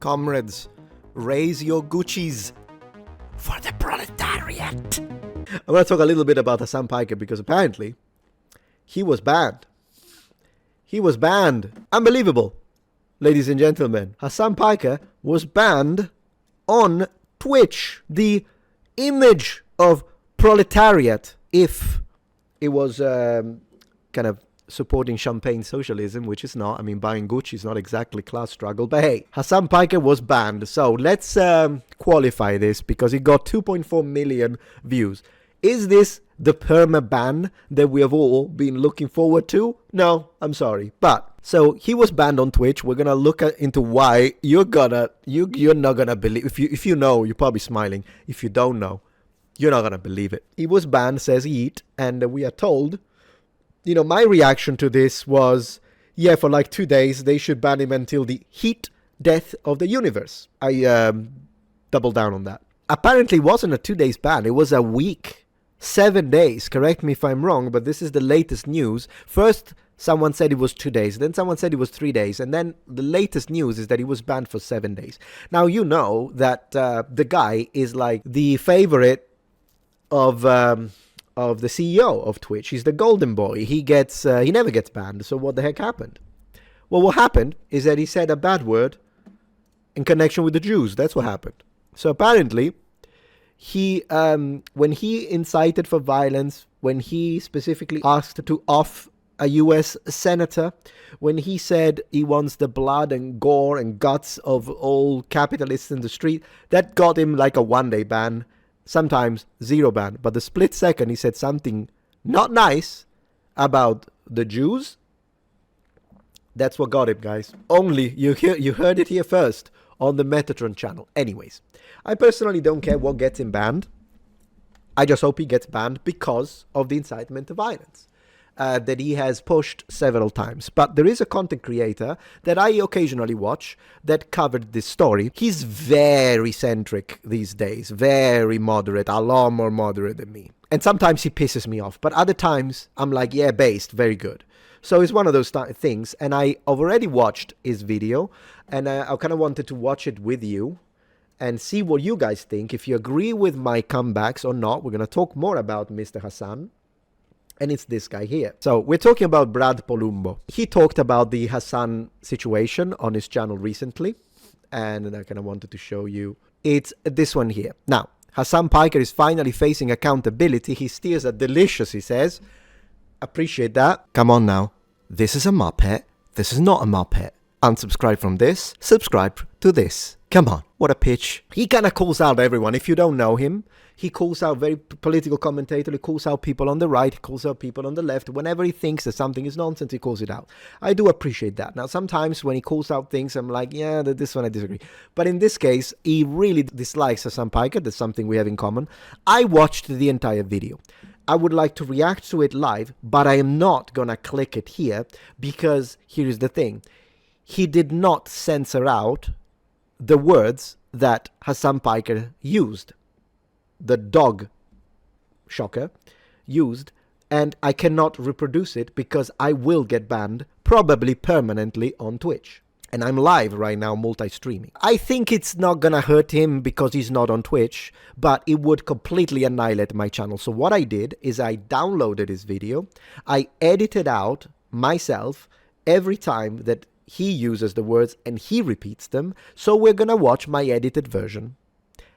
Comrades, raise your Guccis for the proletariat. I'm going to talk a little bit about Hasan Piker because apparently he was banned. He was banned. Unbelievable. Ladies and gentlemen, Hasan Piker was banned on Twitch. The image of proletariat, if it was kind of supporting champagne socialism, which is not. I mean, buying Gucci is not exactly class struggle. But hey, Hasan Piker was banned. So let's qualify this because he got 2.4 million views. Is this the perma ban that we have all been looking forward to? No, I'm sorry. But so he was banned on Twitch. We're gonna look into why. You're not gonna believe. If you know, you're probably smiling. If you don't know, you're not gonna believe it. He was banned, says Eat, and we are told. You know, my reaction to this was, yeah, for like 2 days, they should ban him until the heat death of the universe. I doubled down on that. Apparently, it wasn't a 2 days ban. It was a week. 7 days. Correct me if I'm wrong, but this is the latest news. First, someone said it was 2 days. Then someone said it was 3 days. And then the latest news is that he was banned for 7 days. Now, you know that the guy is like the favorite of the CEO of Twitch. He's the golden boy. He never gets banned. So what the heck happened? Well, what happened is that he said a bad word in connection with the Jews. That's what happened. So apparently, he when he incited for violence, when he specifically asked to off a U.S. senator, when he said he wants the blood and gore and guts of all capitalists in the street, that got him like a 1 day ban. Sometimes 0 ban, but the split second he said something not nice about the Jews, that's what got him, guys. Only you heard it here first on the Metatron channel. Anyways, I personally don't care what gets him banned. I just hope he gets banned because of the incitement to violence that he has pushed several times. But there is a content creator that I occasionally watch that covered this story. He's very centric these days, very moderate, a lot more moderate than me. And sometimes he pisses me off, but other times I'm like, yeah, based, very good. So it's one of those things, and I've already watched his video, and I kind of wanted to watch it with you and see what you guys think, if you agree with my comebacks or not. We're going to talk more about Mr. Hasan. And it's this guy here. So we're talking about Brad Polumbo. He talked about the Hasan situation on his channel recently. And I kind of wanted to show you. It's this one here. Now, Hasan Piker is finally facing accountability. He steers a delicious, he says. Appreciate that. Come on now. This is a Muppet. This is not a Muppet. Unsubscribe from this. Subscribe to this. Come on. What a pitch. He kind of calls out everyone. If you don't know him, he calls out very political commentator. He calls out people on the right. He calls out people on the left. Whenever he thinks that something is nonsense, he calls it out. I do appreciate that. Now, sometimes when he calls out things, I'm like, yeah, this one I disagree. But in this case, he really dislikes Hasan Piker. That's something we have in common. I watched the entire video. I would like to react to it live, but I am not going to click it here because here's the thing. He did not censor out the words that Hasan Piker used. The dog shocker used, and I cannot reproduce it because I will get banned, probably permanently, on Twitch. And I'm live right now, multi-streaming. I think it's not gonna hurt him because he's not on Twitch, but it would completely annihilate my channel. So what I did is I downloaded his video, I edited out myself every time that he uses the words and he repeats them, so we're gonna watch my edited version.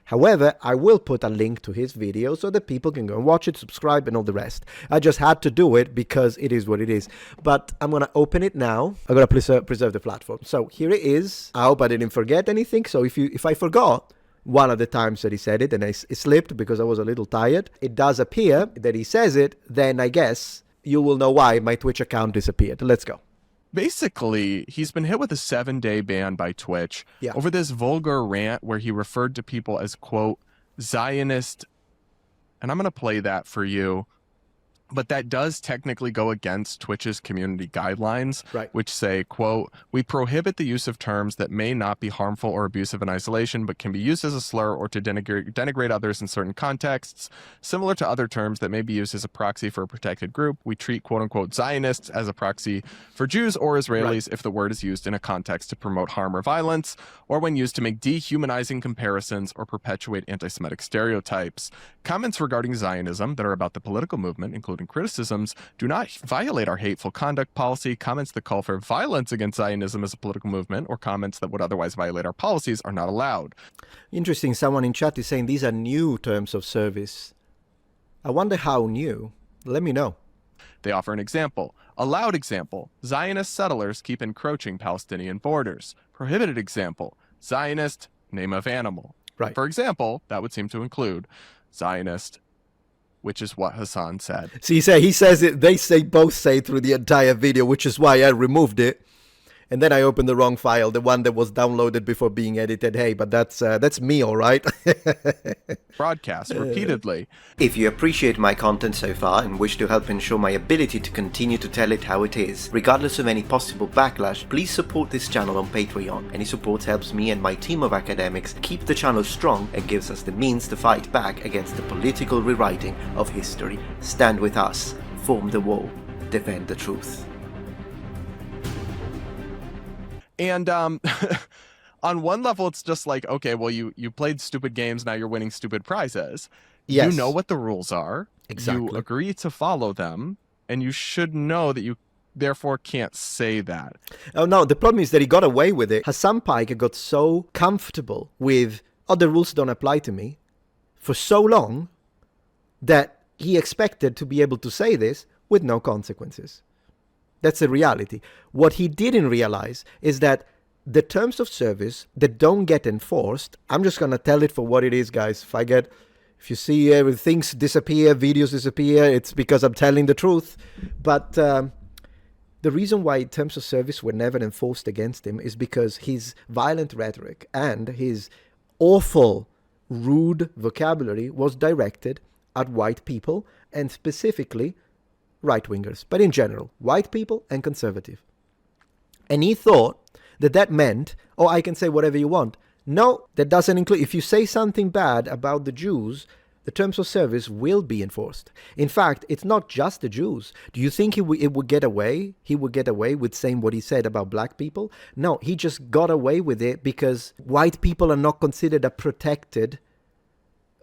However, I will put a link to his video so that people can go and watch it, subscribe, and all the rest. I just had to do it because it is what it is. But I'm going to open it now. I'm going to preserve the platform. So here it is. I hope I didn't forget anything. So if I forgot one of the times that he said it and it slipped because I was a little tired, it does appear that he says it, then I guess you will know why my Twitch account disappeared. Let's go. Basically, he's been hit with a 7-day ban by Twitch over this vulgar rant where he referred to people as, quote, Zionist. And I'm going to play that for you. But that does technically go against Twitch's community guidelines, right, which say, quote, "We prohibit the use of terms that may not be harmful or abusive in isolation, but can be used as a slur or to denigrate others in certain contexts. Similar to other terms that may be used as a proxy for a protected group, we treat, quote unquote, Zionists as a proxy for Jews or Israelis if the word is used in a context to promote harm or violence, or when used to make dehumanizing comparisons or perpetuate anti-Semitic stereotypes. Comments regarding Zionism that are about the political movement, including criticisms, do not violate our hateful conduct policy. Comments that call for violence against Zionism as a political movement or comments that would otherwise violate our policies are not allowed." Interesting. Someone in chat is saying these are new terms of service. I wonder how new. Let me know. They offer an example. Allowed example: Zionist settlers keep encroaching Palestinian borders. Prohibited example: Zionist, name of animal. Right. For example, that would seem to include Zionist, which is what Hasan said. See, he says it. They both say through the entire video, which is why I removed it. And then I opened the wrong file, the one that was downloaded before being edited. Hey, but that's me, all right? Broadcast repeatedly. If you appreciate my content so far and wish to help ensure my ability to continue to tell it how it is, regardless of any possible backlash, please support this channel on Patreon. Any support helps me and my team of academics keep the channel strong and gives us the means to fight back against the political rewriting of history. Stand with us, form the wall, defend the truth. And on one level, it's just like, okay, well, you played stupid games, now you're winning stupid prizes. Yes. You know what the rules are. Exactly. You agree to follow them, and you should know that you therefore can't say that. Oh, no, the problem is that he got away with it. Hasan Piker got so comfortable with, oh, the rules don't apply to me, for so long that he expected to be able to say this with no consequences. That's the reality. What he didn't realize is that the terms of service that don't get enforced, I'm just going to tell it for what it is, guys. If you see things disappear, videos disappear, it's because I'm telling the truth. But the reason why terms of service were never enforced against him is because his violent rhetoric and his awful, rude vocabulary was directed at white people and specifically right-wingers, but in general, white people and conservative. And he thought that meant, oh, I can say whatever you want. No, that doesn't include, if you say something bad about the Jews, the terms of service will be enforced. In fact, it's not just the Jews. Do you think he would get away? He would get away with saying what he said about black people? No, he just got away with it because white people are not considered a protected,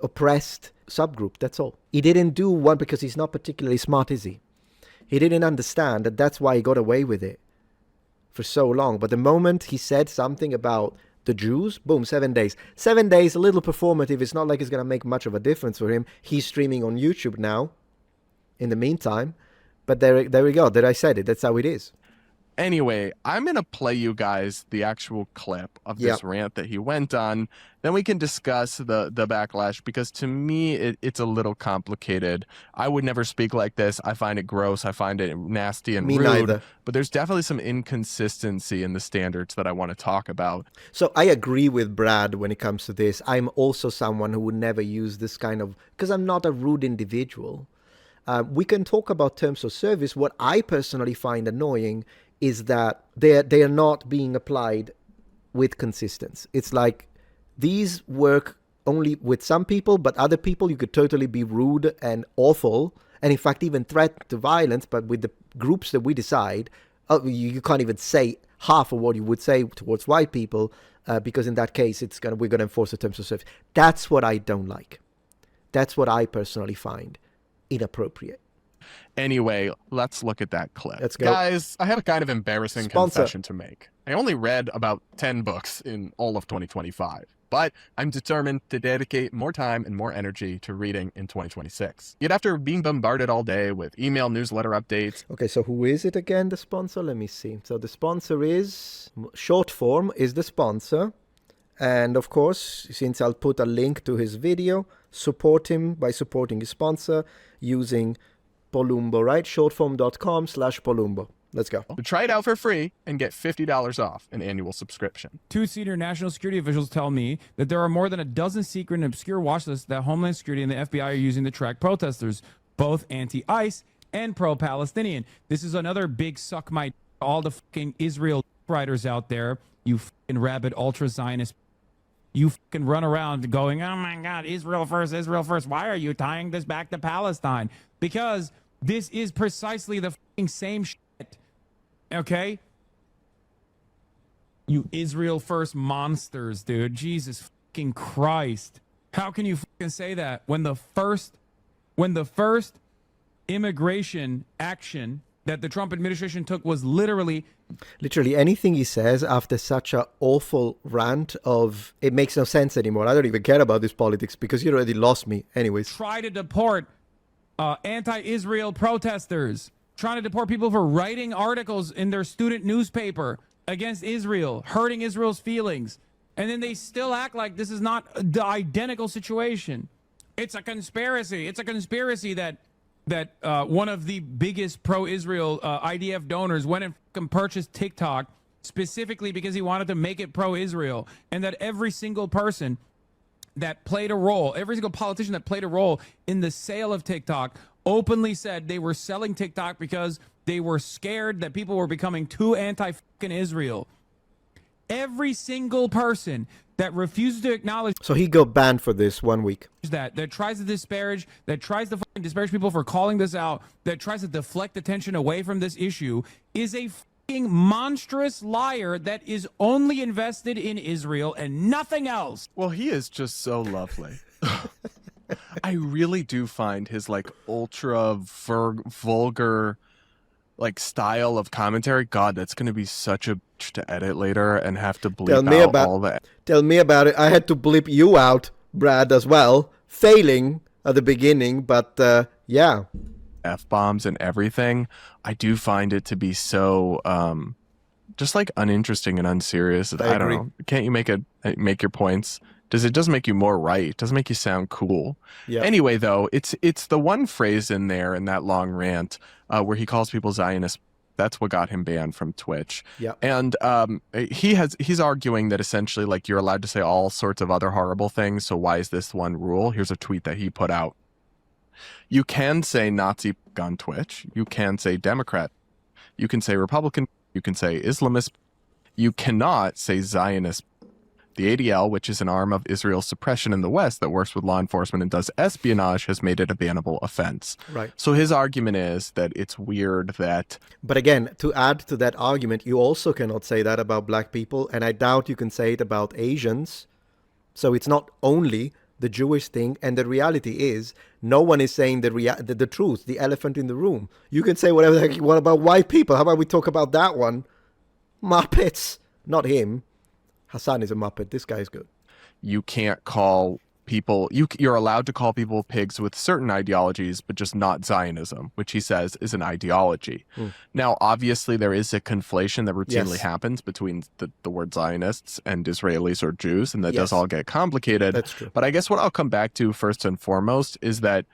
oppressed subgroup. That's all. He didn't do one because he's not particularly smart, is he? He didn't understand that that's why he got away with it for so long. But the moment he said something about the Jews, boom, 7 days. 7 days, a little performative. It's not like it's going to make much of a difference for him. He's streaming on YouTube now in the meantime. But there we go. There I said it. That's how it is. Anyway, I'm going to play you guys the actual clip of this rant that he went on. Then we can discuss the backlash, because to me, it's a little complicated. I would never speak like this. I find it gross. I find it nasty and rude. Neither. But there's definitely some inconsistency in the standards that I want to talk about. So I agree with Brad when it comes to this. I'm also someone who would never use this kind of, because I'm not a rude individual. We can talk about terms of service. What I personally find annoying is that they are not being applied with consistency. It's like these work only with some people, but other people you could totally be rude and awful, and in fact even threat to violence. But with the groups that we decide, you can't even say half of what you would say towards white people, because in that case we're gonna enforce the terms of service. That's what I don't like. That's what I personally find inappropriate. Anyway, let's look at that clip. Let's go. Guys, I have a kind of embarrassing confession to make. I only read about 10 books in all of 2025, but I'm determined to dedicate more time and more energy to reading in 2026. Yet after being bombarded all day with email newsletter updates... Okay, so who is it again, the sponsor? Let me see. So the sponsor is... Short Form is the sponsor. And of course, since I'll put a link to his video, support him by supporting his sponsor using Polumbo, right? Shortform.com/Polumbo. Let's go. Try it out for free and get $50 off an annual subscription. 2 senior national security officials tell me that there are more than a dozen secret and obscure watch lists that Homeland Security and the FBI are using to track protesters, both anti-ICE and pro-Palestinian. This is another big suck my all the fucking Israel writers out there, you fucking rabid ultra-Zionist. You fucking run around going, oh my God, Israel first, Israel first. Why are you tying this back to Palestine? Because this is precisely the fucking same shit. Okay? You Israel first monsters, dude. Jesus fucking Christ. How can you fucking say that when the first immigration action that the Trump administration took was literally anything he says after such a awful rant of it makes no sense anymore. I don't even care about this politics because you already lost me anyways. try to deport anti-Israel protesters, trying to deport people for writing articles in their student newspaper against Israel, hurting Israel's feelings. And then they still act like this is not the identical situation. It's a conspiracy. It's a conspiracy that one of the biggest pro-Israel IDF donors went and fucking purchased TikTok specifically because he wanted to make it pro-Israel, and that every single person that played a role, every single politician that played a role in the sale of TikTok openly said they were selling TikTok because they were scared that people were becoming too anti-fucking Israel. Every single person that refuses to acknowledge So he got banned for this 1 week. that tries to disparage, that tries to fucking disparage people for calling this out, that tries to deflect attention away from this issue is a fucking monstrous liar that is only invested in Israel and nothing else. Well, he is just so lovely. I really do find his like ultra vulgar like style of commentary. God, that's going to be such a bitch to edit later and have to bleep out all that. Tell me about it. I had to bleep you out, Brad, as well. Failing at the beginning, but yeah. F-bombs and everything. I do find it to be so just like uninteresting and unserious. I don't know. Can't you make your points? It doesn't make you more right. It doesn't make you sound cool. Yeah. Anyway, though, it's the one phrase in there in that long rant where he calls people Zionists. That's what got him banned from Twitch. Yeah. And he's arguing that essentially like you're allowed to say all sorts of other horrible things. So why is this one rule? Here's a tweet that he put out. You can say Nazi on Twitch. You can say Democrat. You can say Republican. You can say Islamist. You cannot say Zionist. The ADL, which is an arm of Israel's suppression in the West that works with law enforcement and does espionage, has made it a bannable offense. Right. So his argument is that it's weird that... But again, to add to that argument, you also cannot say that about black people, and I doubt you can say it about Asians. So it's not only the Jewish thing, and the reality is, no one is saying the truth, the elephant in the room. You can say whatever the heck you want about white people. How about we talk about that one? Muppets. Not him. Hasan is a Muppet. This guy's good. You can't call people... You're allowed to call people pigs with certain ideologies, but just not Zionism, which he says is an ideology. Now, obviously, there is a conflation that routinely happens between the word Zionists and Israelis or Jews, and that does all get complicated. That's true. But I guess what I'll come back to first and foremost is that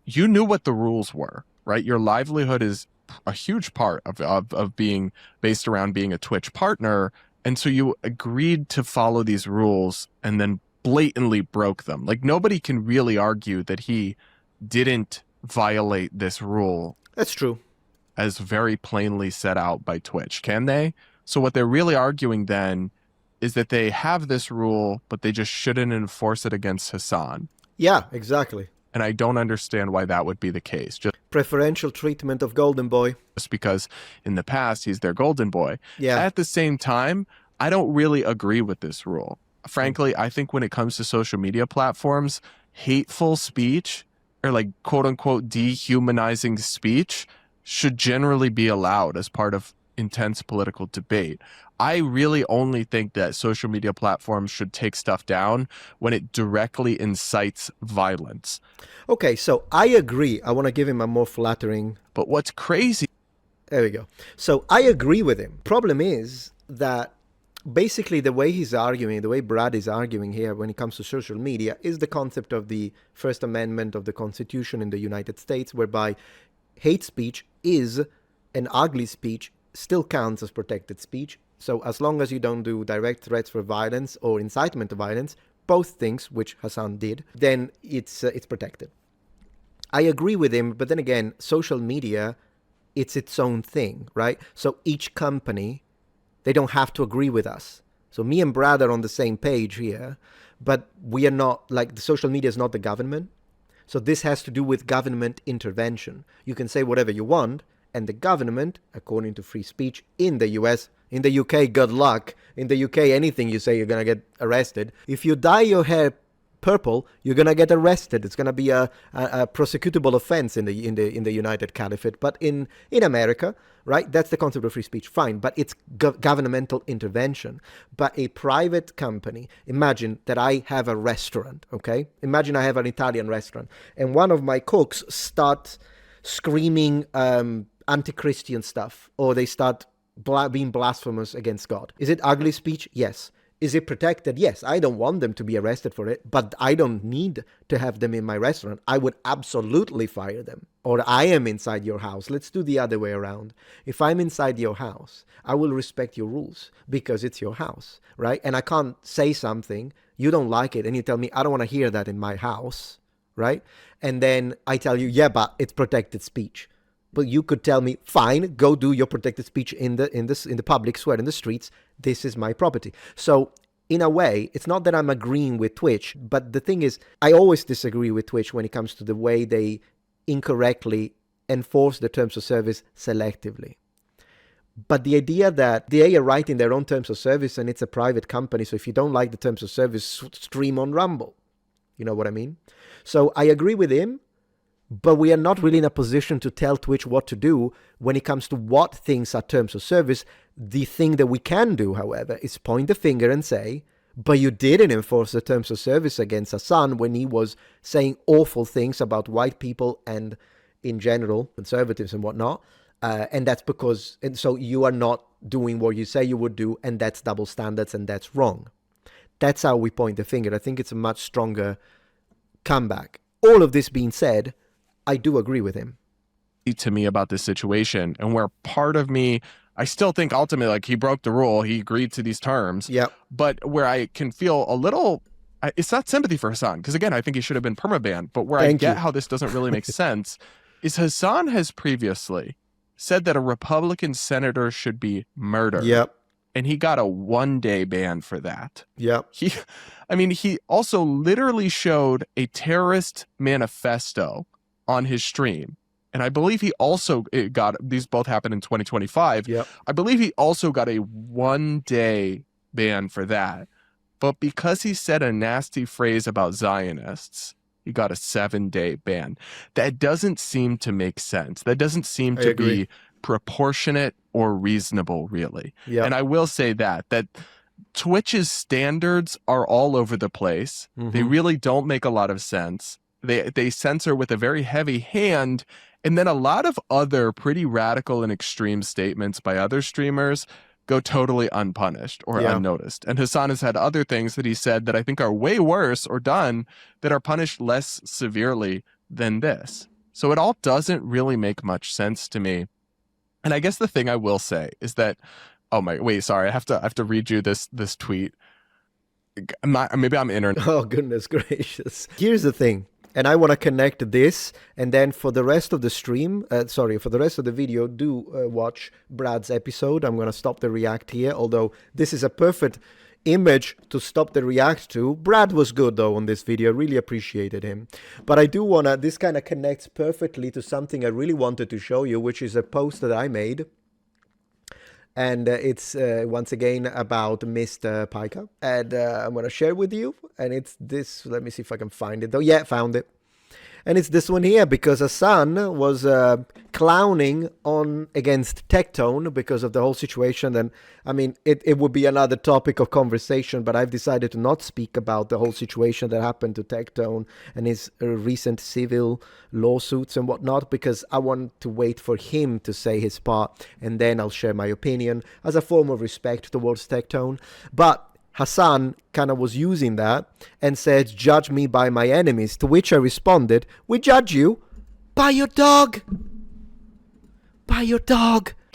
you knew what the rules were, right? Your livelihood is a huge part of being based around being a Twitch partner, and so you agreed to follow these rules and then blatantly broke them. Like, nobody can really argue that he didn't violate this rule. That's true. As very plainly set out by Twitch, can they? So what they're really arguing then is that they have this rule, but they just shouldn't enforce it against Hasan. Yeah, exactly. And I don't understand why that would be the case. Just Preferential treatment of Golden Boy. because in the past he's their golden boy. Yeah. At the same time, I don't really agree with this rule. Frankly, I think when it comes to social media platforms, hateful speech or like quote unquote dehumanizing speech should generally be allowed as part of intense political debate. I really only think that social media platforms should take stuff down when it directly incites violence. Okay, so I agree. I want to give him a more flattering... But what's crazy... There we go. So I agree with him. Problem is that basically the way he's arguing, the way Brad is arguing here when it comes to social media is the concept of the First Amendment of the Constitution in the United States, whereby hate speech is an ugly speech, still counts as protected speech. So as long as you don't do direct threats for violence or incitement to violence, both things, which Hasan did, then it's protected. I agree with him, but then again, social media, it's its own thing, right? So each company, they don't have to agree with us. So me and Brad are on the same page here, but we are not, like, the social media is not the government. So this has to do with government intervention. You can say whatever you want, and the government, according to free speech in the US, in the UK, good luck. In the UK, anything you say, you're going to get arrested. If you dye your hair purple, you're going to get arrested. It's going to be a prosecutable offense in the United Caliphate. But in America, right, that's the concept of free speech. Fine, but it's governmental intervention. But a private company, imagine that I have a restaurant, okay? Imagine I have an Italian restaurant, and one of my cooks starts screaming anti-Christian stuff, or they start being blasphemous against God. Is it ugly speech? Yes. Is it protected? Yes. I don't want them to be arrested for it, but I don't need to have them in my restaurant. I would absolutely fire them. Or I am inside your house. Let's do the other way around. If I'm inside your house, I will respect your rules because it's your house, right? And I can't say something, you don't like it, and you tell me, I don't want to hear that in my house, right? And then I tell you, yeah, but it's protected speech. But you could tell me, fine, go do your protected speech in the public square, in the streets. This is my property. So in a way, it's not that I'm agreeing with Twitch, but the thing is, I always disagree with Twitch when it comes to the way they incorrectly enforce the terms of service selectively. But the idea that they are writing their own terms of service and it's a private company, so if you don't like the terms of service, stream on Rumble. You know what I mean? So I agree with him. But we are not really in a position to tell Twitch what to do when it comes to what things are terms of service. The thing that we can do, however, is point the finger and say, but you didn't enforce the terms of service against Hasan when he was saying awful things about white people and, in general, conservatives and whatnot. And that's because, and so you are not doing what you say you would do, and that's double standards, and that's wrong. That's how we point the finger. I think it's a much stronger comeback. All of this being said, I do agree with him. To me about this situation, and where part of me, I still think ultimately, like, he broke the rule, he agreed to these terms. Yeah. But where I can feel a little, it's not sympathy for Hasan, because again, I think he should have been permabanned. But where I get how this doesn't really make sense is Hasan has previously said that a Republican senator should be murdered. Yep. And he got a 1-day ban for that. Yep. He also literally showed a terrorist manifesto on his stream. And I believe he also got, these both happened in 2025. Yep. I believe he also got a 1-day ban for that. But because he said a nasty phrase about Zionists, he got a 7-day ban. That doesn't seem to make sense. That doesn't seem to be proportionate or reasonable, really. Yep. And I will say that Twitch's standards are all over the place. Mm-hmm. They really don't make a lot of sense. They censor with a very heavy hand, and then a lot of other pretty radical and extreme statements by other streamers go totally unpunished or unnoticed. And Hasan has had other things that he said that I think are way worse or done that are punished less severely than this. So it all doesn't really make much sense to me. And I guess the thing I will say is that, I have to read you this tweet. Maybe I'm internet. Oh, goodness gracious. Here's the thing. And I want to connect this, and then for the rest of the stream, for the rest of the video, do watch Brad's episode. I'm going to stop the react here, although this is a perfect image to stop the react to. Brad was good, though, on this video. Really appreciated him. But I do want to, this kind of connects perfectly to something I really wanted to show you, which is a post that I made. And it's, once again, about Mr. Piker. And I'm going to share with you. And it's this. Let me see if I can find it, though. Yeah, found it. And it's this one here, because Hasan was clowning on against Tectone because of the whole situation. And, I mean, it would be another topic of conversation, but I've decided to not speak about the whole situation that happened to Tectone and his recent civil lawsuits and whatnot, because I want to wait for him to say his part, and then I'll share my opinion as a form of respect towards Tectone. But Hasan kind of was using that and said, judge me by my enemies, to which I responded, we judge you by your dog. By your dog.